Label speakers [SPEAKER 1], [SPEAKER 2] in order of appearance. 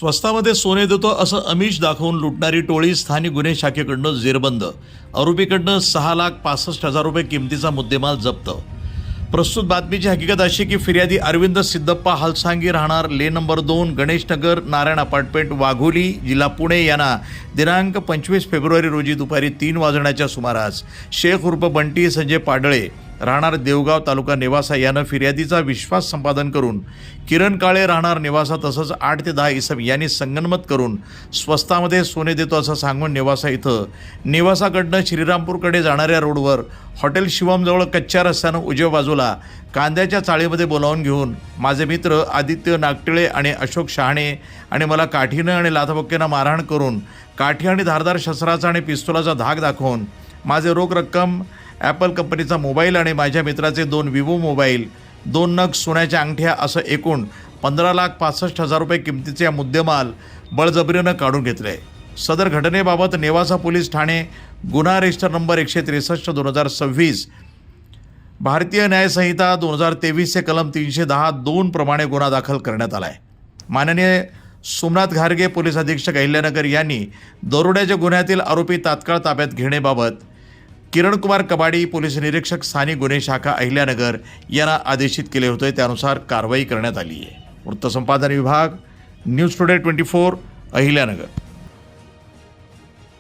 [SPEAKER 1] स्वस्तामध्ये सोने देतो असं आमिष दाखवून लुटणारी टोळी स्थानिक गुन्हे शाखेकडनं जेरबंद. आरोपीकडनं 6,65,000 रुपये किमतीचा मुद्देमाल जप्त. प्रस्तुत बातमीची हकीकत अशी की फिर्यादी अरविंद सिद्धप्पा हलसांगी राहणार lane number 2 Ganeshnagar Narayan apartment Wagholi जिल्हा पुणे यांना दिनांक 25 फेब्रुवारी रोजी दुपारी 3 वाजण्याच्या सुमारास शेख उर्फ बंटी संजय पाडळे राहणार देवगाव तालुका नेवासा यानं फिर्यादीचा विश्वास संपादन करून किरण काळे राहणार नेवासा तसंच 8 ते 10 इसम यांनी संगनमत करून स्वस्तामध्ये सोने देतो असं सांगून नेवासा इथं नेवासाकडनं श्रीरामपूरकडे जाणाऱ्या रोडवर हॉटेल शिवमजवळ कच्च्या रस्त्यानं उजव्या बाजूला कांद्याच्या चाळीमध्ये बोलावून घेऊन माझे मित्र आदित्य नागटिळे आणि अशोक शहाणे आणि मला काठीनं आणि लाथाबुक्क्यानं मारहाण करून काठी आणि धारदार शस्त्राचा आणि पिस्तुलाचा धाक दाखवून माझे रोख रक्कम ॲपल कंपनीचा मोबाईल आणि माझ्या मित्राचे 2 विवो मोबाईल 2 नग सोन्याच्या अंगठ्या असं एकूण 15,65,000 रुपये किमतीचे मुद्देमाल बळजबरीनं काढून घेतले. सदर घटनेबाबत नेवासा पोलीस ठाणे गुन्हा रजिस्टर नंबर 163/2026 भारतीय न्यायसंहिता 2023 चे कलम 310(2) प्रमाणे गुन्हा दाखल करण्यात आला आहे. माननीय सोमनाथ घारगे पोलीस अधीक्षक अहिल्यानगर यांनी दरोड्याच्या गुन्ह्यातील आरोपी तात्काळ ताब्यात घेण्याबाबत किरण कुमार कबाडी पोलीस निरीक्षक स्थानिक गुन्हे शाखा अहिल्यानगर यांना आदेशित केले होते. त्यानुसार कारवाई करण्यात आली आहे. वृत्तसंपादन विभाग न्यूज टुडे 24 अहिल्यानगर.